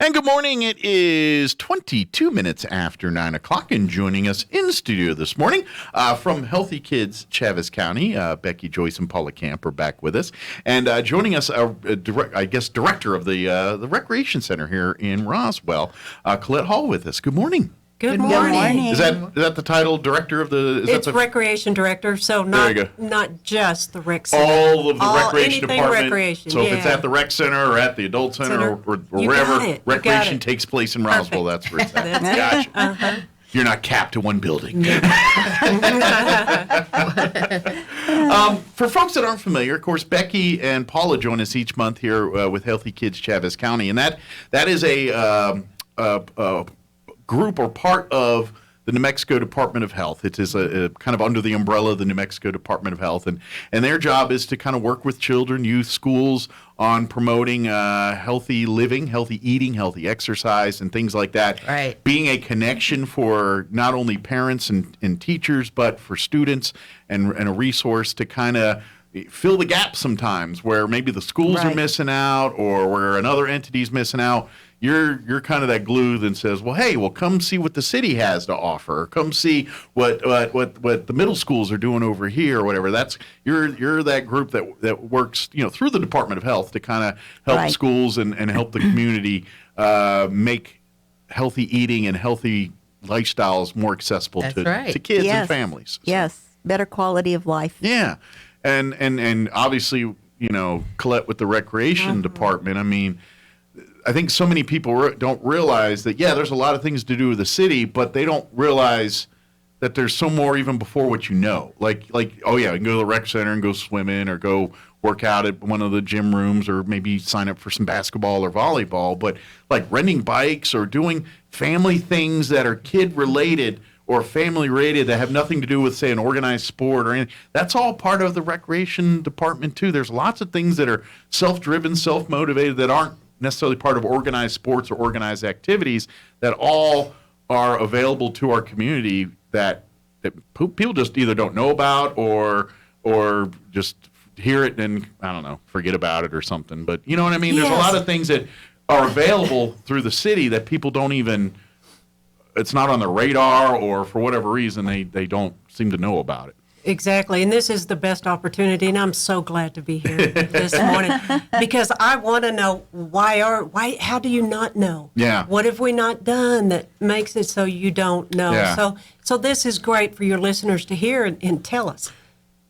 And good morning. It is 22 minutes after 9 o'clock, and joining us in studio this morning from Healthy Kids, Chaves County, Becky, Joyce, and Paula Camp are back with us. And joining us, director of the Recreation Center here in Roswell, Colette Hall with us. Good morning. Good morning. Is that the title, director of the? It's recreation director, so not just the rec center. All of the recreation department. Recreation, so if it's at the rec center or at the adult center or wherever recreation takes place in Roswell, that's where it's at. Gotcha. Uh-huh. You're not capped to one building. For folks that aren't familiar, of course, Becky and Paula join us each month here with Healthy Kids Chaves County, and that is a group or part of the New Mexico Department of Health. It is a kind of under the umbrella of the New Mexico Department of Health, and their job is to kind of work with children, youth, schools on promoting healthy living, healthy eating, healthy exercise, and things like that. Right. Being a connection for not only parents and teachers, but for students, and a resource to kind of fill the gap sometimes where maybe the schools are missing out or where another entity's missing out. You're kind of that glue that says, well, hey, come see what the city has to offer. Or come see what the middle schools are doing over here or whatever. That's you're that group that works through the Department of Health to kind of help schools and help the community make healthy eating and healthy lifestyles more accessible to kids and families. So. Yes, better quality of life. Yeah, and obviously Colette with the recreation department. I mean, I think so many people don't realize that, there's a lot of things to do with the city, but they don't realize that there's so more even before what you know. Like, oh yeah, you can go to the rec center and go swimming or go work out at one of the gym rooms or maybe sign up for some basketball or volleyball. But like renting bikes or doing family things that are kid-related or family-related that have nothing to do with, say, an organized sport or anything, that's all part of the recreation department too. There's lots of things that are self-driven, self-motivated that aren't necessarily part of organized sports or organized activities that all are available to our community that people just either don't know about or just hear it and, I don't know, forget about it or something. But you know what I mean? There's a lot of things that are available through the city that people don't even, it's not on their radar or for whatever reason they don't seem to know about it. Exactly, and this is the best opportunity, and I'm so glad to be here this morning because I want to know why. How do you not know? Yeah. What have we not done that makes it so you don't know? Yeah. So this is great for your listeners to hear and tell us.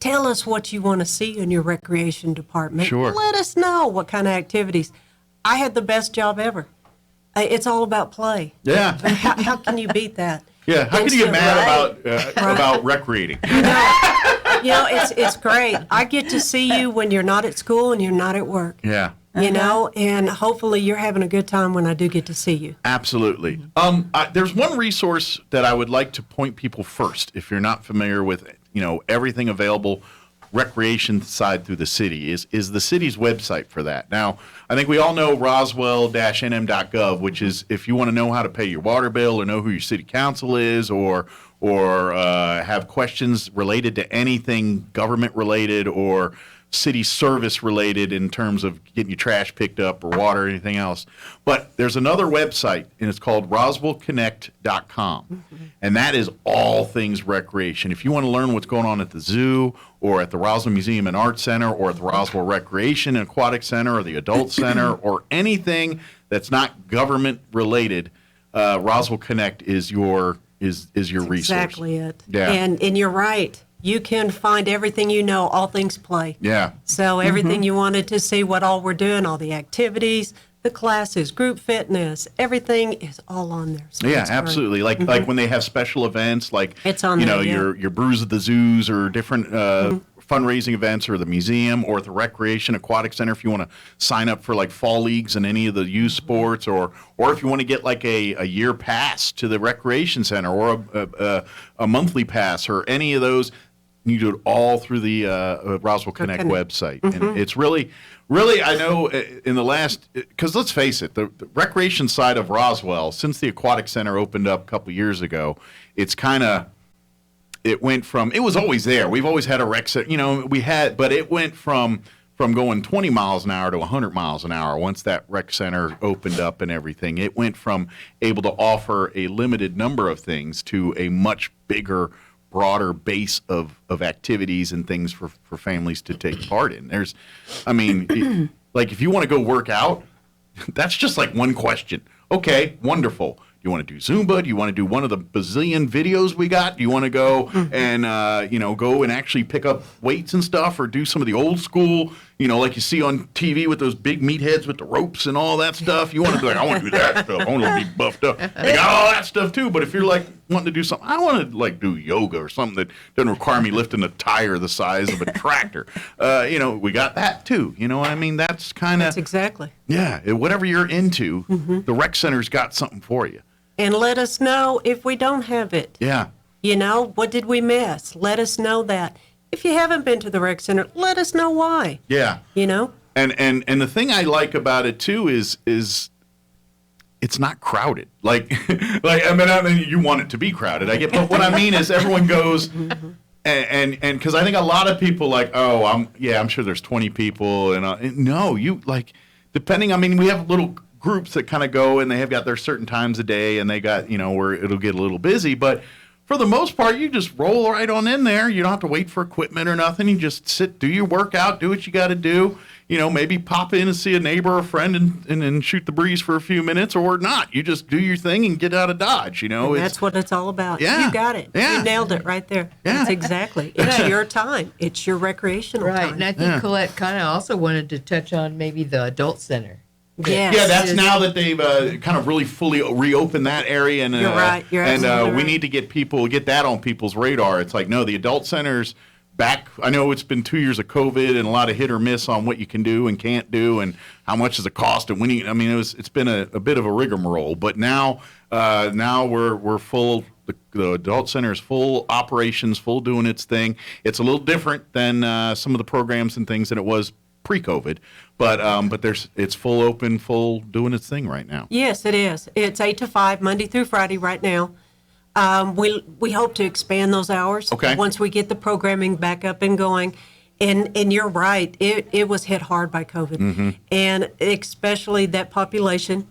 Tell us what you want to see in your recreation department. Sure. Let us know what kind of activities. I had the best job ever. It's all about play. Yeah. How can you beat that? Yeah, how can you get mad about recreating? It's great. I get to see you when you're not at school and you're not at work. Yeah. And hopefully you're having a good time when I do get to see you. Absolutely. There's one resource that I would like to point people first, if you're not familiar with, everything available recreation side through the city is the city's website for that. Now, I think we all know roswell-nm.gov, which is if you want to know how to pay your water bill or know who your city council is or have questions related to anything government related or city service related in terms of getting your trash picked up or water or anything else. But there's another website, and it's called roswellconnect.com. And that is all things recreation. If you want to learn what's going on at the zoo or at the Roswell Museum and Art Center or at the Roswell Recreation and Aquatic Center or the Adult Center or anything that's not government related, Roswell Connect is your resource. Exactly it. Yeah. And you're right. You can find everything all things play. Yeah. So everything you wanted to see, what all we're doing, all the activities, the classes, group fitness, everything is all on there. So yeah, absolutely. Like when they have special events, like it's on there, your Brews at the Zoos or different fundraising events or the museum or the Recreation Aquatic Center if you want to sign up for like fall leagues and any of the youth sports or if you want to get like a year pass to the Recreation Center or a monthly pass or any of those. You do it all through the Roswell Connect website. And it's really, I know in the last, because let's face it, the recreation side of Roswell, since the Aquatic Center opened up a couple years ago, it's kind of, it went from, it was always there. We've always had a rec center, but it went from from going 20 miles an hour to 100 miles an hour once that rec center opened up and everything. It went from able to offer a limited number of things to a much bigger, broader base of activities and things for families to take part in. Like if you want to go work out, that's just like one question. Okay, wonderful. You want to do Zumba? Do you want to do one of the bazillion videos we got? Do you want to go and go and actually pick up weights and stuff, or do some of the old school, like you see on TV with those big meatheads with the ropes and all that stuff? You want to be like, I want to do that stuff. I want to be buffed up. They got all that stuff too. But if you're like wanting to do something, I want to like do yoga or something that doesn't require me lifting a tire the size of a tractor. We got that too. You know what I mean? That's kind of That's exactly. Yeah. Whatever you're into, the rec center's got something for you. And let us know if we don't have it. Yeah. What did we miss? Let us know that. If you haven't been to the rec center, let us know why. Yeah. And the thing I like about it too is it's not crowded. Like I mean you want it to be crowded. I get, but what I mean is everyone goes and because I think a lot of people like, I'm sure there's 20 people and no, you like depending. I mean, we have little groups that kind of go and they have got their certain times a day and they got where it'll get a little busy, but for the most part you just roll right on in there. You don't have to wait for equipment or nothing. You just sit, do your workout, do what you got to do, maybe pop in and see a neighbor or a friend and shoot the breeze for a few minutes, or not. You just do your thing and get out of Dodge. And that's what it's all about. Yeah. You got it. Yeah. You nailed it right there. Yeah. That's exactly. It's your time. It's your recreational Right, time. and I think Colette kind of also wanted to touch on maybe the adult center. Yes. Yeah, that's now that they've kind of really fully reopened that area, and You're right. You're absolutely we right. need to get that on people's radar. It's like, no, the adult center's back. I know it's been 2 years of COVID and a lot of hit or miss on what you can do and can't do, and how much does it cost. And it's been a bit of a rigmarole, but now we're full. The adult center is full operations, full doing its thing. It's a little different than some of the programs and things that it was pre-COVID, but it's full open, full doing its thing right now. Yes, it is. It's 8 to 5, Monday through Friday right now. We hope to expand those hours once we get the programming back up and going. And you're right, it was hit hard by COVID, and especially that population.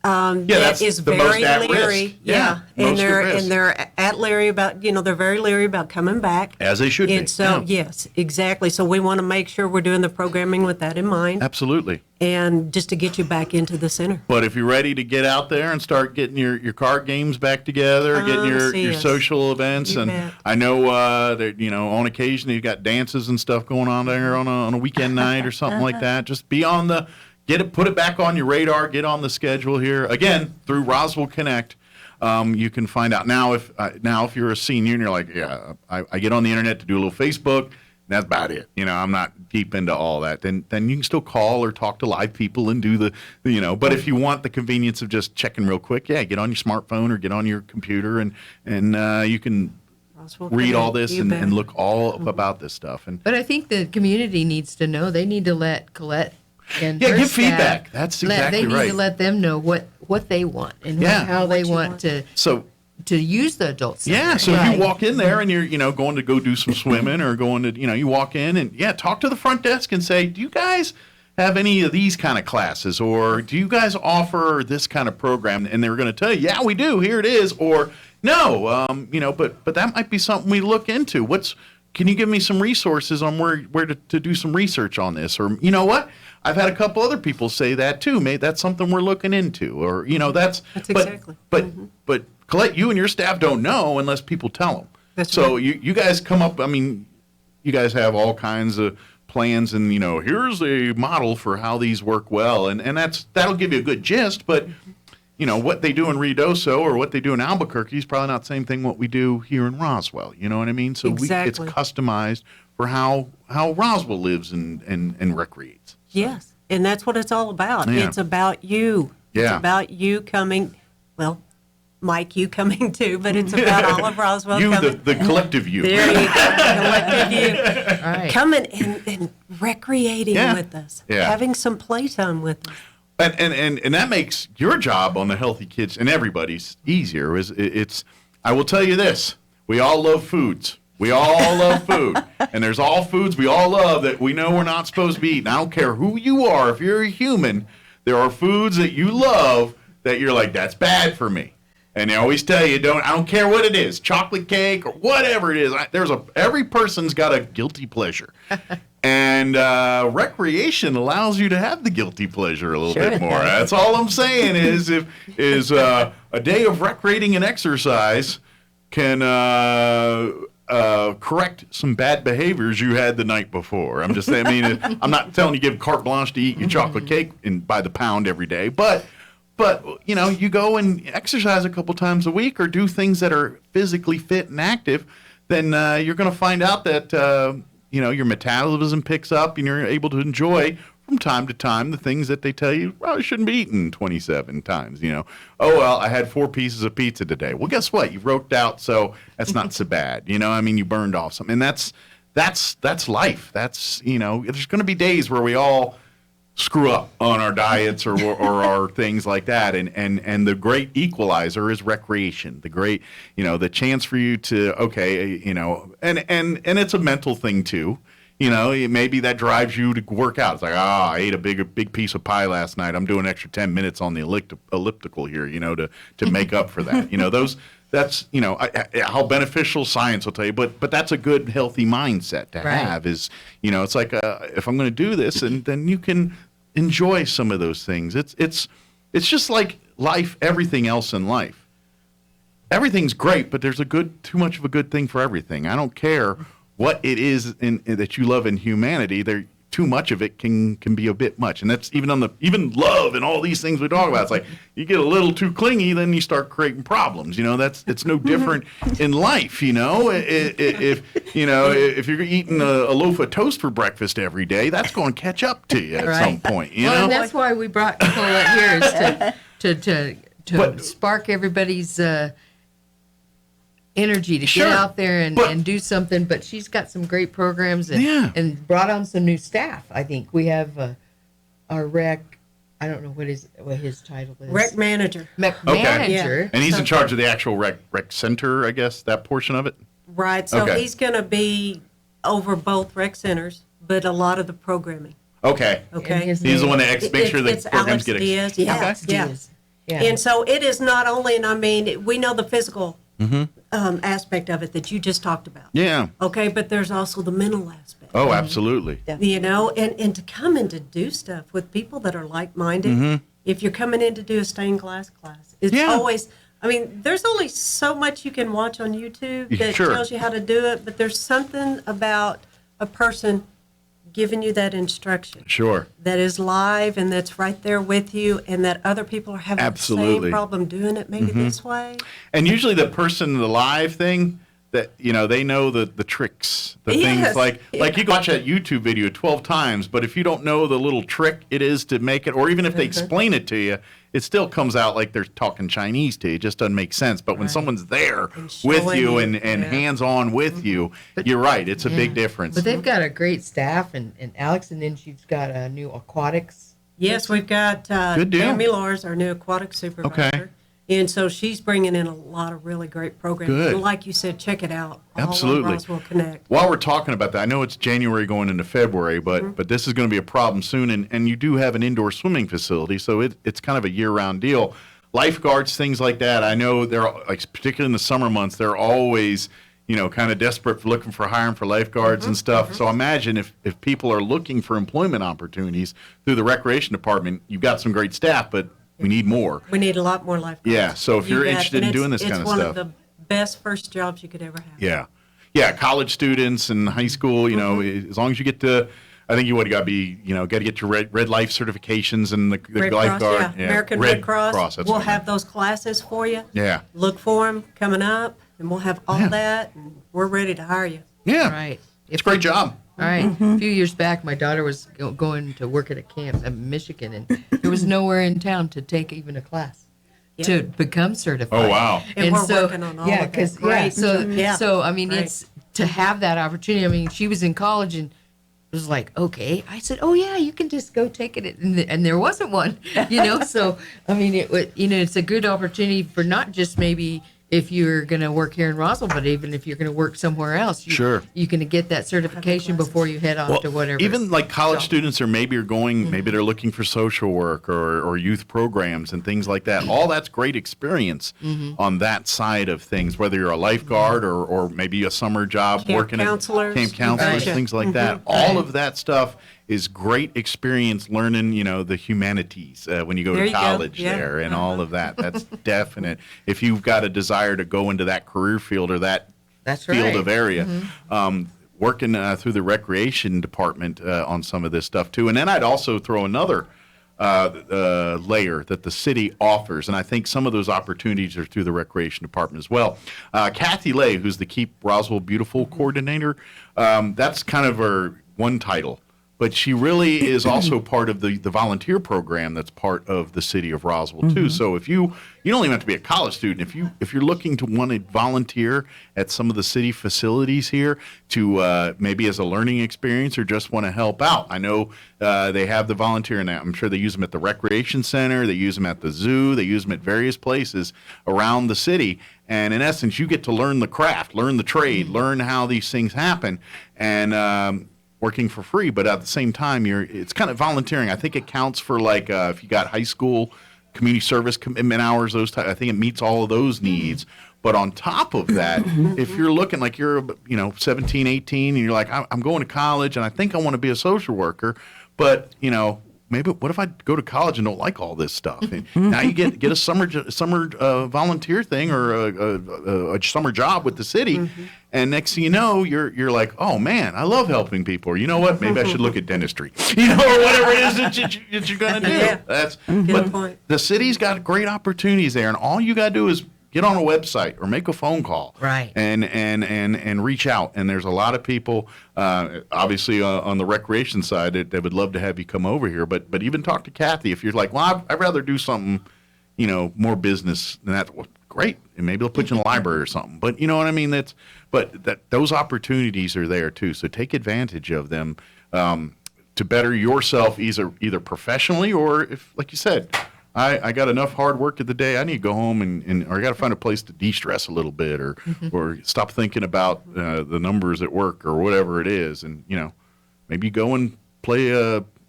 That that's is the very most at leery. risk. Yeah, most at risk. They're at leery about they're very leery about coming back. As they should be. And so yes, exactly. So we want to make sure we're doing the programming with that in mind. Absolutely. And just to get you back into the center. But if you're ready to get out there and start getting your card games back together, getting your social events, and bet. I know that on occasion you've got dances and stuff going on there on a weekend night or something like that. Just be on the. Put it back on your radar. Get on the schedule here again through Roswell Connect. You can find out now if you're a senior and you're like, I get on the internet to do a little Facebook. And that's about it. I'm not deep into all that. Then you can still call or talk to live people and do the. But if you want the convenience of just checking real quick, get on your smartphone or get on your computer and you can read all this and look all up about this stuff. But I think the community needs to know. They need to let Colette. And give feedback. That's exactly right. They need to let them know what they want and how they want to use the adult center. Yeah, so if you walk in there and you're going to go do some swimming or going to you walk in and talk to the front desk and say, do you guys have any of these kind of classes, or do you guys offer this kind of program? And they're going to tell you, yeah, we do. Here it is, or no, but that might be something we look into. Can you give me some resources on where to do some research on this? Or you know what? I've had a couple other people say that too. Maybe that's something we're looking into. Or that's exactly. But Colette, you and your staff don't know unless people tell them. That's so right. you guys come up. I mean, you guys have all kinds of plans, and here's a model for how these work well, and that'll give you a good gist. But what they do in Ruidoso or what they do in Albuquerque is probably not the same thing what we do here in Roswell. You know what I mean? So it's customized for how Roswell lives and recreates. So. Yes, and that's what it's all about. Yeah. It's about you. Yeah. It's about you coming, well, Mike, you coming too, but it's about all of Roswell coming. The collective you. There you go, collective you. Right. Coming and recreating with us, having some playtime with us. And that makes your job on the Healthy Kids and everybody's easier. I will tell you this: we all love foods. We all love food. And there's all foods we all love that we know we're not supposed to be eating. I don't care who you are. If you're a human, there are foods that you love that you're like, that's bad for me. And they always tell you, I don't care what it is, chocolate cake or whatever it is. Every person's got a guilty pleasure. And recreation allows you to have the guilty pleasure a little bit more. That's all I'm saying is a day of recreating and exercise can correct some bad behaviors you had the night before. I'm just saying, I'm not telling you give carte blanche to eat your chocolate cake by the pound every day, but you go and exercise a couple times a week or do things that are physically fit and active, then you're going to find out that your metabolism picks up and you're able to enjoy from time to time the things that they tell you probably shouldn't be eaten 27 times. Oh, well, I had 4 pieces of pizza today. Well, guess what? You roped out, so that's not so bad. You burned off something. And that's life. That's, there's going to be days where we all screw up on our diets or our things like that. And the great equalizer is recreation. The great, the chance for you to, and it's a mental thing too. Maybe that drives you to work out. It's like, I ate a big piece of pie last night. I'm doing an extra 10 minutes on the elliptical here, to make up for that. That's how beneficial science will tell you, but that's a good, healthy mindset to have is, it's like, if I'm going to do this, and then you can enjoy some of those things. It's just like life, everything else in life. Everything's great, but there's too much of a good thing for everything. I don't care what it is that you love in humanity. Too much of it can be a bit much, and that's even love and all these things we talk about. It's like you get a little too clingy, then you start creating problems. It's no different in life. If you're eating a loaf of toast for breakfast every day, that's going to catch up to you at some point. And that's why we brought Colette here is to spark everybody's energy to get out there and do something, but she's got some great programs and brought on some new staff. I think we have our rec. I don't know what his title is. Rec manager. Manager. And he's in charge of the actual rec center, I guess, that portion of it. Right. So he's going to be over both rec centers, but a lot of the programming. Okay. He's the one that makes sure the programs get Diaz. Diaz. Yeah. And so it is not only, we know the physical aspect of it that you just talked about. Yeah. Okay, but there's also the mental aspect. Oh, absolutely. And to come in to do stuff with people that are like-minded. If you're coming in to do a stained glass class, it's always, there's only so much you can watch on YouTube that tells you how to do it, but there's something about a person giving you that instruction. Sure. That is live and that's right there with you, and that other people are having the same problem doing it maybe this way. And usually the live thing, that they know the tricks, things like you can watch that YouTube video 12 times, but if you don't know the little trick it is to make it, or even if they explain it to you, it still comes out like they're talking Chinese to you. It just doesn't make sense. But when someone's there with you and hands-on with you, you're right. It's a big difference. But they've got a great staff, and Alex, and then she's got a new aquatics. Yes, we've got Tammy Lars, our new aquatic supervisor. Okay. And so she's bringing in a lot of really great programs. Good. And like you said, check it out. Absolutely. All on Roswell Connect. While we're talking about that, I know it's January going into February, but this is going to be a problem soon. And you do have an indoor swimming facility, so it's kind of a year-round deal. Lifeguards, things like that, I know they're, like, particularly in the summer months, they're always, kind of desperate for looking for hiring for lifeguards and stuff. So imagine if people are looking for employment opportunities through the recreation department, you've got some great staff, but we need more. We need a lot more lifeguards. Yeah, so if you're interested in doing this kind of stuff. It's one of the best first jobs you could ever have. Yeah. Yeah, college students and high school, as long as you get to, I think you got to be, got to get your Red Life certifications and the lifeguard. Yeah. American Red Cross. We'll have those classes for you. Yeah. Look for them coming up, and we'll have all that, and we're ready to hire you. Yeah. Right. It's a great job. All right. A few years back, my daughter was going to work at a camp in Michigan, and there was nowhere in town to take even a class to become certified. Oh, wow. And we're working on all of that. Great. So it's to have that opportunity. She was in college and was like, okay. I said, oh, yeah, you can just go take it. And there wasn't one, So, it's a good opportunity for not just maybe if you're going to work here in Roswell, but even if you're going to work somewhere else, you can get that certification before you head off to whatever. Even like college students, or maybe are going, maybe they're looking for social work or youth programs and things like that. All that's great experience on that side of things, whether you're a lifeguard or maybe a summer job working counselors. at camp counselors, things like that. All of that stuff is great experience learning, the humanities when you go to college there and all of that. That's definite. If you've got a desire to go into that career field or that field of area, working through the recreation department on some of this stuff too. And then I'd also throw another layer that the city offers, and I think some of those opportunities are through the recreation department as well. Kathy Lay, who's the Keep Roswell Beautiful coordinator, that's kind of her one title. But she really is also part of the volunteer program that's part of the city of Roswell too. So if you don't even have to be a college student. If you're looking to want to volunteer at some of the city facilities here to maybe as a learning experience or just want to help out, I know they have the volunteer now. I'm sure they use them at the recreation center. They use them at the zoo. They use them at various places around the city. And in essence, you get to learn the craft, learn the trade, learn how these things happen, and working for free, but at the same time, it's kind of volunteering. I think it counts for like if you got high school community service commitment hours, those type. I think it meets all of those needs. But on top of that, if you're looking like you're 17, 18, and you're like, I'm going to college and I think I want to be a social worker, but maybe what if I go to college and don't like all this stuff? And now you get a summer volunteer thing or a summer job with the city, and next thing you know, you're like, oh man, I love helping people. Or you know what? Maybe I should look at dentistry. Or whatever it is that you're gonna do. Yeah. That's Good point. The city's got great opportunities there, and all you gotta do is get on a website or make a phone call, right? And reach out. And there's a lot of people, obviously on the recreation side, that would love to have you come over here. But even talk to Kathy if you're like, well, I'd rather do something, more business than that. Well, great, and maybe they'll put you in the library or something. But you know what I mean? Those opportunities are there too. So take advantage of them to better yourself, either professionally or if, like you said, I got enough hard work of the day. I need to go home or I got to find a place to de-stress a little bit, or stop thinking about the numbers at work or whatever it is, and maybe go and play.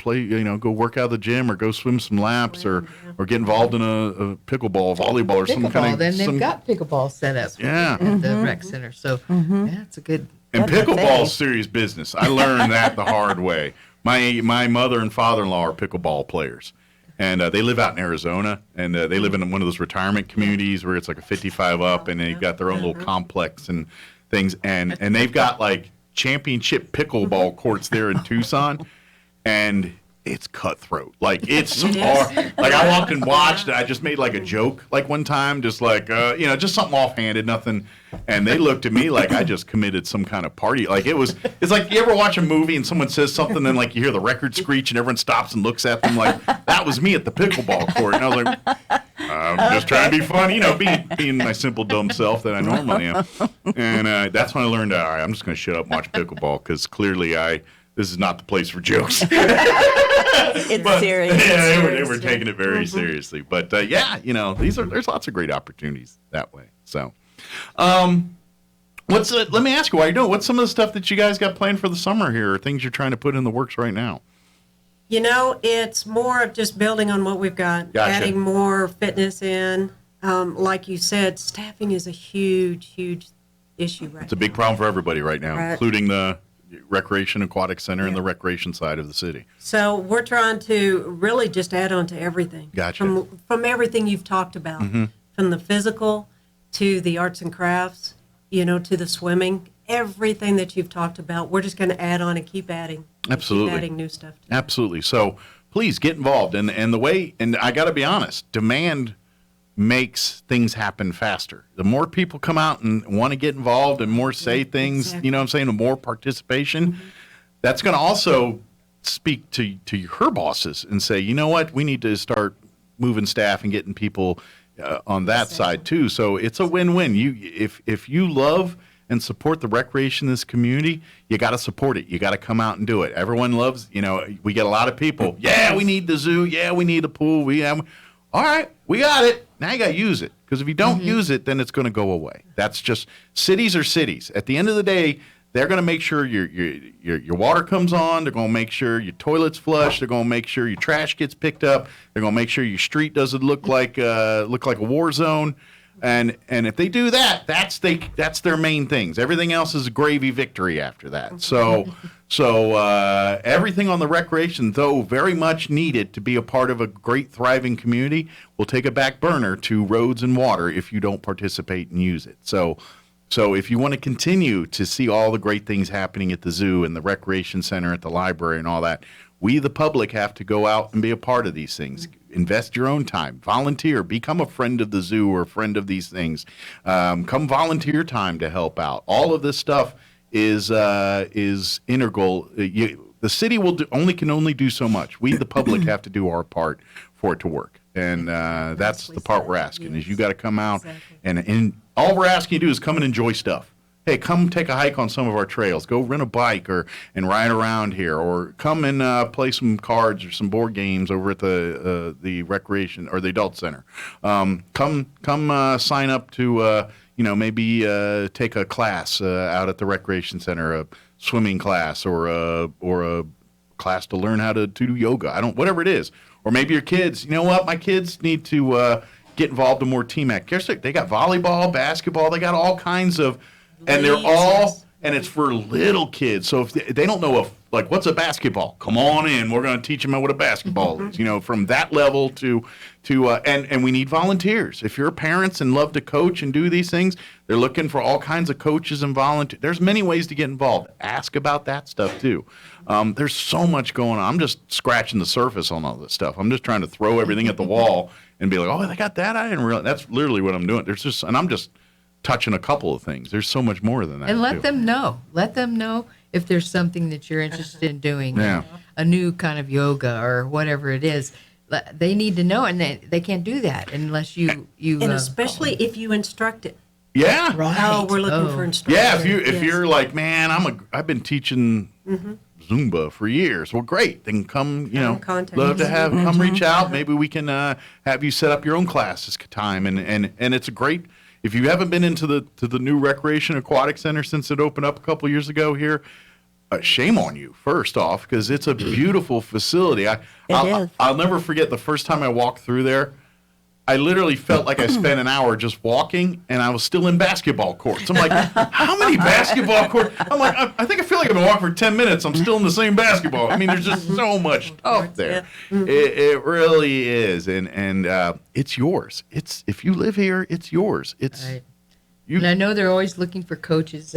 Go work out of the gym or go swim some laps or get involved in a pickleball, volleyball, or some kind of. Then they've got pickleball set up at the rec center, so it's a good. And pickleball is serious business. I learned that the hard way. My mother and father-in-law are pickleball players. And they live out in Arizona, and they live in one of those retirement communities where it's like a 55 up, and they've got their own little complex and things. And they've got like championship pickleball courts there in Tucson, and it's cutthroat. Like it's hard. Like I walked and watched, and I just made like a joke like one time, just like just something offhanded, nothing. And they looked at me like I just committed some kind of party. Like it's like you ever watch a movie and someone says something, then like you hear the record screech and everyone stops and looks at them like that was me at the pickleball court. And I was like, I'm just trying to be funny, being my simple dumb self that I normally am. And that's when I learned, all right, I'm just going to shut up and watch pickleball because clearly this is not the place for jokes. It's serious. Yeah, they were taking it very seriously. But there's lots of great opportunities that way. So, let me ask you while you're doing. What's some of the stuff that you guys got planned for the summer here, or things you're trying to put in the works right now? It's more of just building on what we've got, adding more fitness in. Like you said, staffing is a huge issue right now. It's a big problem for everybody right now, including the Recreation Aquatic Center and the recreation side of the city. So we're trying to really just add on to everything. Gotcha. From everything you've talked about, from the physical to the arts and crafts, to the swimming, everything that you've talked about, we're just going to add on and keep adding. Absolutely. Keep adding new stuff. Absolutely. So please get involved. And I got to be honest, demand makes things happen faster. The more people come out and want to get involved and more say things, exactly. The more participation, that's going to also speak to her bosses and say, you know what, we need to start moving staff and getting people on that side too. So it's a win-win. If you love and support the recreation in this community, you got to support it. You got to come out and do it. Everyone loves, we get a lot of people. Yeah, we need the zoo. Yeah, we need the pool. All right. we got it. Now you got to use it. Because if you don't use it, then it's going to go away. That's just, cities are cities. At the end of the day, they're going to make sure your water comes on. They're going to make sure your toilet's flush. They're going to make sure your trash gets picked up. They're going to make sure your street doesn't look like a war zone. And if they do that, that's their main things. Everything else is a gravy victory after that. So everything on the recreation, though very much needed to be a part of a great thriving community, will take a back burner to roads and water if you don't participate and use it. So if you want to continue to see all the great things happening at the zoo and the recreation center at the library and all that, we, the public, have to go out and be a part of these things. Invest your own time. Volunteer. Become a friend of the zoo or a friend of these things. Come volunteer time to help out. All of this stuff is integral. The city can only do so much. We, the public, have to do our part for it to work. And that's the part we're asking, is you got to come out. And all we're asking you to do is come and enjoy stuff. Hey, come take a hike on some of our trails. Go rent a bike and ride around here, or come and play some cards or some board games over at the recreation or the adult center. Come sign up to maybe take a class out at the recreation center, a swimming class or a class to learn how to do yoga. Whatever it is, or maybe your kids. You know what? My kids need to get involved in more team activities. They got volleyball, basketball. They got all kinds of. And they're all, and it's for little kids. So if they don't know what's a basketball? Come on in. We're going to teach them what a basketball is. From that level to and we need volunteers. If you're parents and love to coach and do these things, they're looking for all kinds of coaches and volunteers. There's many ways to get involved. Ask about that stuff too. There's so much going on. I'm just scratching the surface on all this stuff. I'm just trying to throw everything at the wall and be like, oh, they got that? I didn't realize. That's literally what I'm doing. I'm just touching a couple of things. There's so much more than that. And let them know. Let them know if there's something that you're interested in doing. Yeah. A new kind of yoga or whatever it is. They need to know, and they can't do that unless you and especially if you instruct it. Yeah. Right. Oh, we're looking for instruction. Yeah, if you're like, man, I've been teaching Zumba for years. Well, great. Then come, contact love to us. come reach out. Maybe we can have you set up your own classes time, and it's a great. If you haven't been into the new Recreation Aquatic Center since it opened up a couple years ago here, shame on you, first off, because it's a beautiful facility. I'll never forget the first time I walked through there. I literally felt like I spent an hour just walking, and I was still in basketball courts. I'm like, how many basketball courts? I'm like, I think I feel like I've been walking for 10 minutes. I'm still in the same basketball. I mean, there's just so much stuff there. It really is, and it's yours. If you live here, it's yours. It's right. And I know they're always looking for coaches.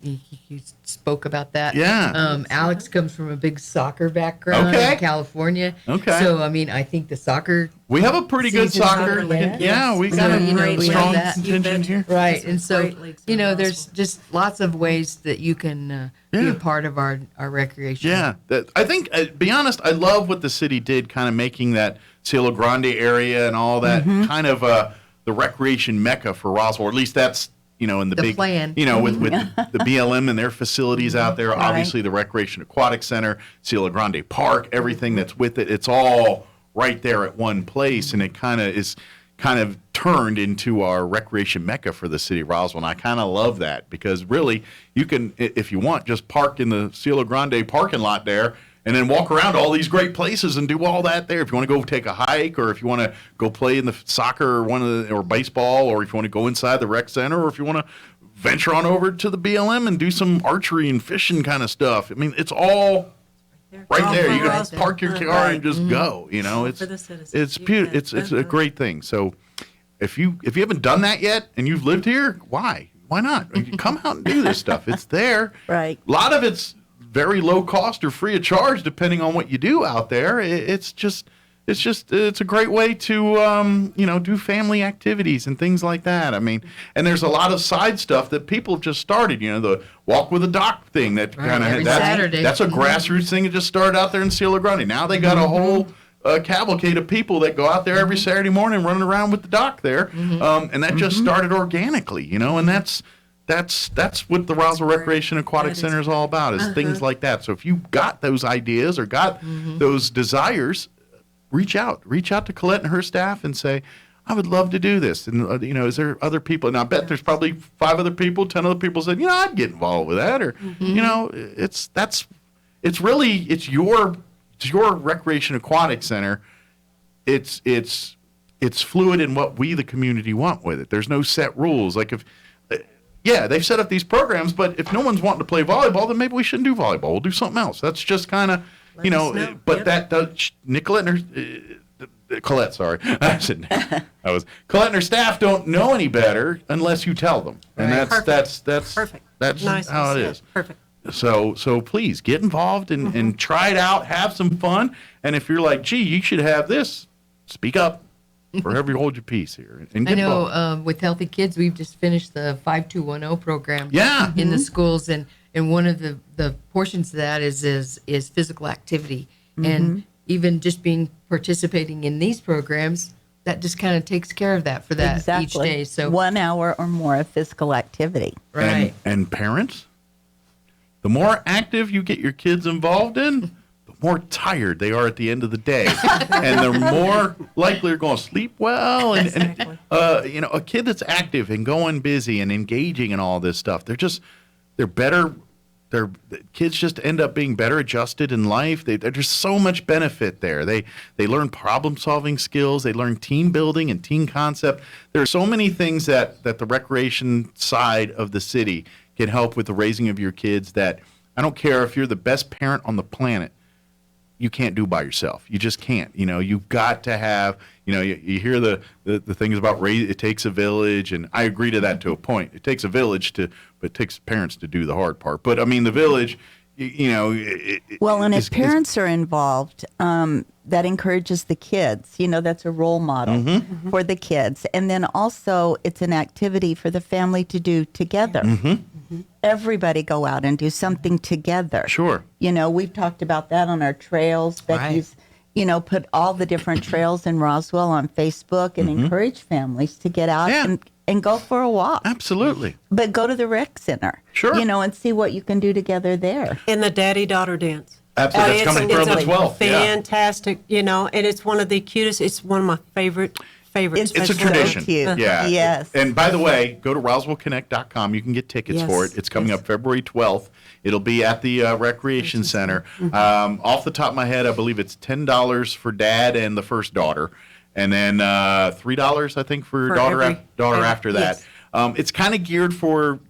You spoke about that. Yeah. Alex comes from a big soccer background in California. Okay. So, I think the soccer. We have a pretty good soccer. Yeah, we got a strong contingent here. Right. And so, there's just lots of ways that you can be a part of our recreation. Yeah. I think, be honest, I love what the city did, kind of making that Cielo Grande area and all that kind of the recreation mecca for Roswell. Or at least that's, in the big plan. With the BLM and their facilities out there, obviously the Recreation Aquatic Center, Cielo Grande Park, everything that's with it, it's all right there at one place, and it kind of turned into our recreation mecca for the city of Roswell. And I kind of love that, because really you can, if you want, just park in the Cielo Grande parking lot there and then walk around all these great places and do all that there. If you want to go take a hike, or if you want to go play in the soccer or baseball, or if you want to go inside the rec center, or if you want to venture on over to the BLM and do some archery and fishing kind of stuff. I mean, it's all right there. You can park your car and just go. It's beautiful. It's a great thing. So if you haven't done that yet and you've lived here, why not? You come out and do this stuff. It's there. Right. A lot of it's very low cost or free of charge, depending on what you do out there. It's a great way to do family activities and things like that. I mean, and there's a lot of side stuff that people have just started. The walk with a dock thing that kind of that's a grassroots thing that just started out there in Cielo Grande. Now they got a whole cavalcade of people that go out there every Saturday morning running around with the dock there, and that just started organically. And that's what the Roswell Recreation Aquatic Center is all about, is things like that. So if you got those ideas or got those desires, reach out to Colette and her staff and say, I would love to do this. And, is there other people? And I bet there's probably 5 other people, 10 other people said, I'd get involved with that. Or, it's your recreation aquatic center. It's fluid in what we, the community, want with it. There's no set rules. Like they've set up these programs, but if no one's wanting to play volleyball, then maybe we shouldn't do volleyball. We'll do something else. That's just kind of, but that Nicolette and her, Colette, sorry. Colette and her staff don't know any better unless you tell them. And that's perfect. That's nice how it is. Perfect. So please get involved and try it out, have some fun. And if you're like, gee, you should have this, speak up. Forever hold your peace here. And I know with Healthy Kids, we've just finished the 5210 program in the schools. And one of the portions of that is physical activity. And even just participating in these programs, that just kind of takes care of that for that each day. So 1 hour or more of physical activity. Right. And parents, the more active you get your kids involved in, more tired they are at the end of the day, and they're more likely they're going to sleep well. And a kid that's active and going busy and engaging in all this stuff, they're better. The kids just end up being better adjusted in life. There's so much benefit there. They learn problem solving skills. They learn team building and team concept. There are so many things that the recreation side of the city can help with the raising of your kids. That I don't care if you're the best parent on the planet. You can't do by yourself. You just can't. You've got to have, you hear the things about it takes a village, and I agree to that to a point. It takes a village but it takes parents to do the hard part. But I mean, the village, and if parents are involved, that encourages the kids. That's a role model for the kids. And then also it's an activity for the family to do together. Everybody go out and do something together. Sure. We've talked about that on our trails. Becky's, put all the different trails in Roswell on Facebook and encourage families to get out and go for a walk. Absolutely. But go to the rec center. Sure. And see what you can do together there. And the daddy-daughter dance. Absolutely. That's coming from as well. Fantastic, and it's one of the cutest. It's one of my favorites. It's a tradition. So cute. Yeah. Yes. And by the way, go to RoswellConnect.com. You can get tickets for it. It's coming up February 12th. It'll be at the Recreation Center. Off the top of my head, I believe it's $10 for dad and the first daughter, and then $3, I think, for daughter after that. Yes. It's kind of geared for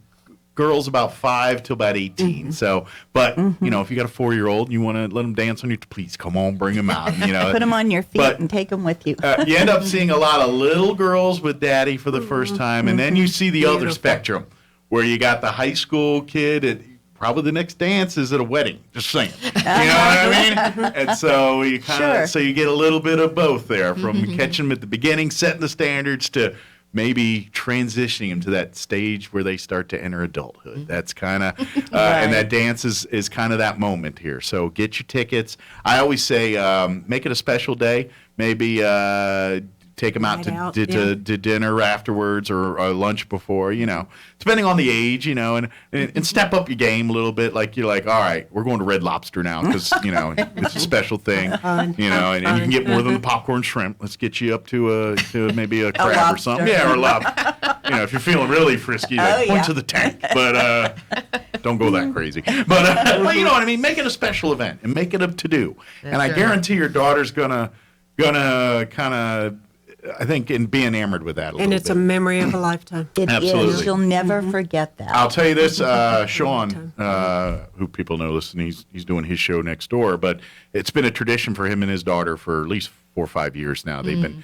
girls about 5 to about 18. So, but if you got a 4-year-old and you want to let them dance on you, please come on, bring them out. Put them on your feet and take them with you. You end up seeing a lot of little girls with daddy for the first time, and then you see the other spectrum, where you got the high school kid. Probably the next dance is at a wedding. Just saying. You know what I mean? And so you you get a little bit of both there, from catching them at the beginning, setting the standards, to maybe transitioning them to that stage where they start to enter adulthood. That's kind of, and that dance is kind of that moment here. So get your tickets. I always say, make it a special day. Maybe take them out to dinner afterwards, or lunch before, depending on the age, and step up your game a little bit. Like, you're like, all right, we're going to Red Lobster now because, it's a special thing, and you can get more than the popcorn shrimp. Let's get you up to maybe a crab or something. Yeah, or a lobster. If you're feeling really frisky, point to the tank, but don't go that crazy. But you know what I mean? Make it a special event and make it a to-do. And I guarantee your daughter's gonna kind of, I think, and be enamored with that a little bit. And it's a memory of a lifetime. It Absolutely. is. You'll never forget that. I'll tell you this, Sean, who people know, listen, he's doing his show next door, but it's been a tradition for him and his daughter for at least 4 or 5 years now. They've been,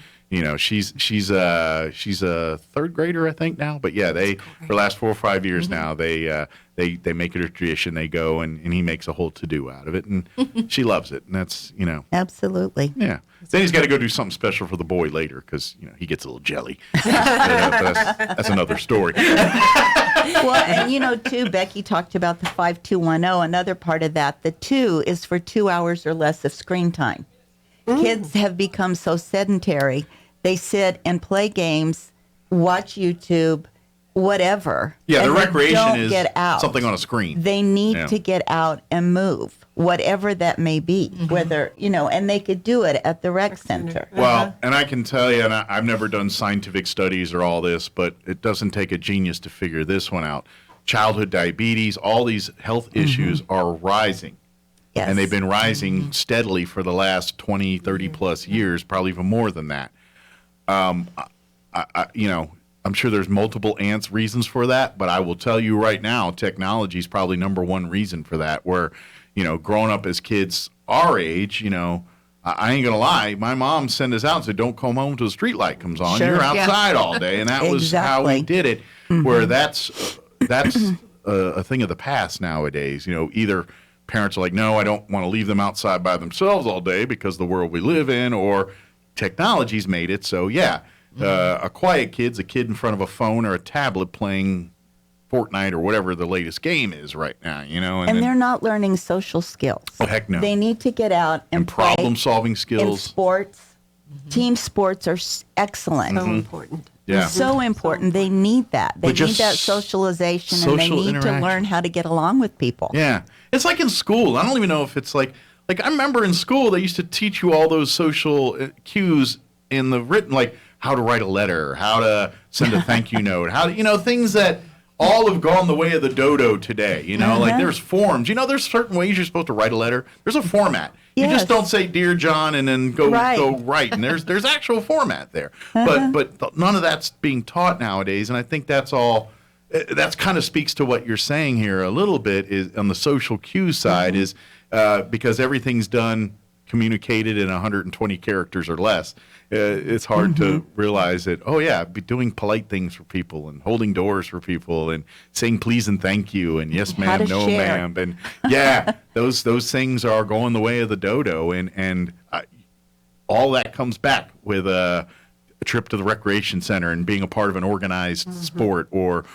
she's a third grader, I think, now, but yeah, for the last 4 or 5 years now, they make it a tradition. They go and he makes a whole to-do out of it, and she loves it. And that's, Absolutely. Yeah. Then he's got to go do something special for the boy later, because, he gets a little jelly. That's another story. Well, and too, Becky talked about the 5210. Another part of that, the 2 is for 2 hours or less of screen time. Kids have become so sedentary. They sit and play games, watch YouTube, whatever. Yeah, the and they recreation don't is get out. something on a screen. They need to get out and move, whatever that may be, whether, and they could do it at the rec center. Well, and I can tell you, and I've never done scientific studies or all this, but it doesn't take a genius to figure this one out. Childhood diabetes, all these health issues are rising. Yes. And they've been rising steadily for the last 20, 30 plus years, probably even more than that. I'm sure there's multiple reasons for that, but I will tell you right now, technology is probably number one reason for that, where, growing up as kids our age, I ain't gonna lie, my mom sent us out and said, don't come home till the street light comes on. Sure. You're outside all day. And that was how we did it, where that's a thing of the past nowadays. Either parents are like, no, I don't want to leave them outside by themselves all day because of the world we live in, or technology's made it. So, a quiet kid's a kid in front of a phone or a tablet playing Fortnite or whatever the latest game is right now, And they're not learning social skills. Oh, heck no. They need to get out and play problem-solving skills. in sports. Team sports are excellent. So important. Yeah. So important. They need that. They But need just that socialization, and they social need to interaction. learn how to get along with people. Yeah. It's like in school. I don't even know if it's like I remember in school they used to teach you all those social cues in the written, like how to write a letter, how to send a thank you note, how to, things that all have gone the way of the dodo today. Like there's forms. There's certain ways you're supposed to write a letter. There's a format. You just don't say "Dear John" and then go right. And there's actual format there. But none of that's being taught nowadays. And I think that's all. That's kind of speaks to what you're saying here a little bit, is on the social cue side, is because everything's done communicated in 120 characters or less. It's hard to realize that, be doing polite things for people and holding doors for people and saying please and thank you and yes ma'am, no ma'am. And those things are going the way of the dodo. And all that comes back with a trip to the recreation center and being a part of an organized sport, or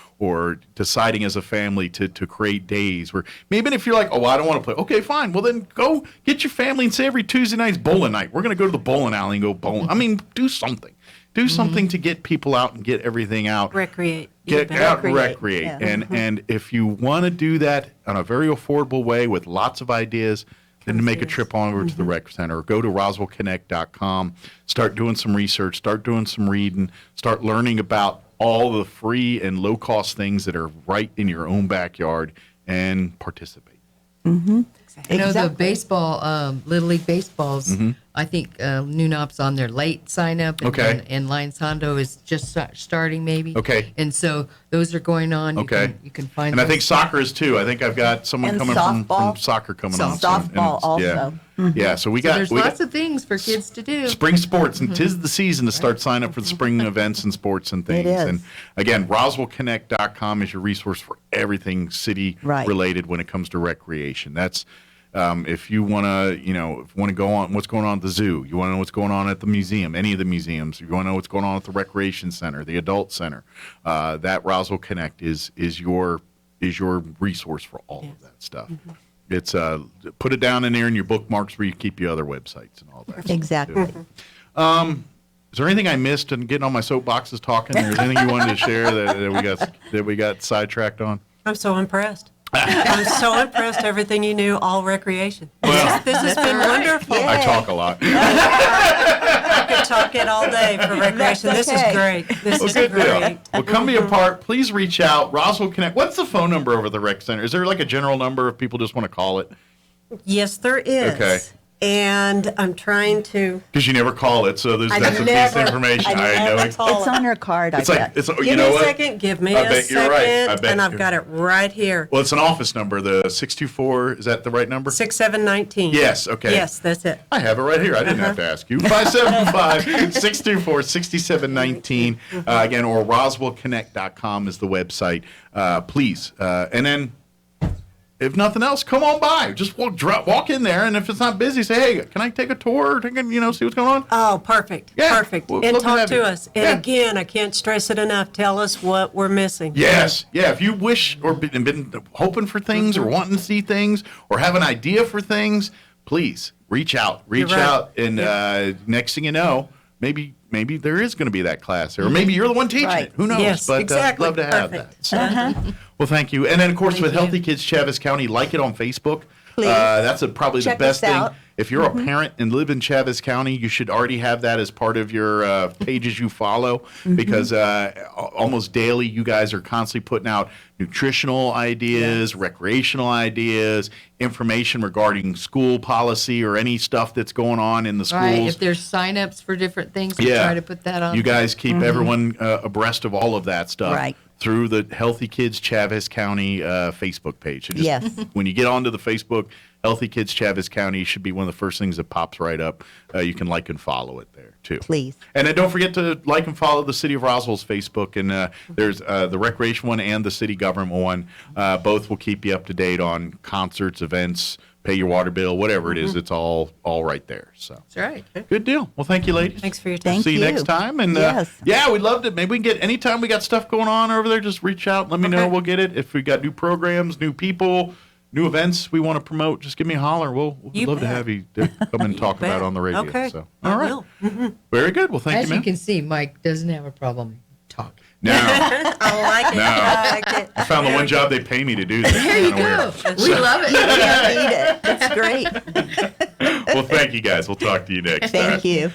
deciding as a family to create days where maybe if you're like, oh, I don't want to play. Okay, fine. Well, then go get your family and say every Tuesday night's bowling night. We're going to go to the bowling alley and go bowling. I mean, do something. Do something to get people out and get everything out. Recreate. Get out and recreate. Yeah. And if you want to do that on a very affordable way with lots of ideas, then to make a trip on over to the rec center, or go to RoswellConnect.com, start doing some research, start doing some reading, start learning about all the free and low-cost things that are right in your own backyard, and participate. I know the baseball, Little League baseballs, I think Nunop's on their late sign up. And Lions Hondo is just starting maybe. Okay. And so those are going on. Okay. You can find And I those. think soccer is too. I think I've got someone And coming from soccer coming on. soon. And Softball it's- also. Yeah, so there's lots of things for kids to do. spring sports, and 'tis the season to start signing up for the spring events and sports and things. It is. And again, RoswellConnect.com is your resource for everything city related when it comes to recreation. That's if you want to go on what's going on at the zoo, you want to know what's going on at the museum, any of the museums, you want to know what's going on at the recreation center, the adult center, that Roswell Connect is your resource for all of that stuff. It's put it down in there in your bookmarks where you keep your other websites and all that. Exactly. Is there anything I missed in getting on my soapboxes talking? Or is there anything you wanted to share that we got sidetracked on? I'm so impressed. I'm so impressed. Everything you knew, all recreation. Well, This has been wonderful. I talk a lot. I could talk it all day for recreation. That's This is okay. great. This Well, is good deal. great. Well, come be a part. Please reach out. Roswell Connect. What's the phone number over the rec center? Is there like a general number if people just want to call it? Yes, there is. Okay. And I'm trying to. Because you never call it, so that's a piece of information. I know. never call It's on her card, It's I like bet. you Give know me a what? second. Give me I a bet you're right. I second. bet And I've you're- got it right here. Well, it's an office number. The 624. Is that the right number? 6719. Yes. Okay. Yes, that's it. I have it right here. I didn't have to ask you. 575-624-6719. Again, or RoswellConnect.com is the website. Please. And then, if nothing else, come on by. Just walk in there, and if it's not busy, say, hey, can I take a tour? See what's going on? Oh, perfect. Yeah, Perfect. we'd And love to talk have you. to us. And Yeah. again, I can't stress it enough. Tell us what we're missing. Yes. Yeah. If you wish or been hoping for things or wanting to see things or have an idea for things, please reach out. Reach You're right. out. And next thing you know, maybe maybe there is going to be that class there, or maybe you're the one teaching Right. it. Who knows? Yes, but exactly. love to have Perfect. that. So, well, thank you. And then, of course, with you. Healthy Kids Chaves County, like it on Facebook. Please. That's probably Check the best us thing. out. If you're a parent and live in Chaves County, you should already have that as part of your pages you follow, because almost daily you guys are constantly putting out nutritional ideas, recreational ideas, information regarding school policy or any stuff that's going on in the schools. Right. If there's signups for different things, we try to put that on. You guys keep everyone abreast of all of that stuff Right. through the Healthy Kids Chaves County Facebook page. So just Yes. when you get onto the Facebook, Healthy Kids Chaves County should be one of the first things that pops right up. You can like and follow it there too. Please. And then don't forget to like and follow the City of Roswell's Facebook. And there's the recreation one and the city government one. Both will keep you up to date on concerts, events, pay your water bill, whatever it is. It's all right there. So That's right. good deal. Well, thank you, ladies. Thanks for your time. Thank See you you. next time. And Yes. yeah, we'd love to. Maybe we can get anytime we got stuff going on over there. Just reach out. Let me know. Okay. We'll get it. If we got new programs, new people, new events we want to promote, just give me a holler. We'll You love to bet. have you to come and talk about it on the radio. Okay. So, I all right. will. Very good. Well, thank As you, you man. can see, Mike doesn't have a problem talking. Now, I like it. No. I like it. I found the one job they pay me to do this. There you Kinda go. weird. We love it. Can't beat it. It's great. Well, thank you guys. We'll talk to you next time. Thank you.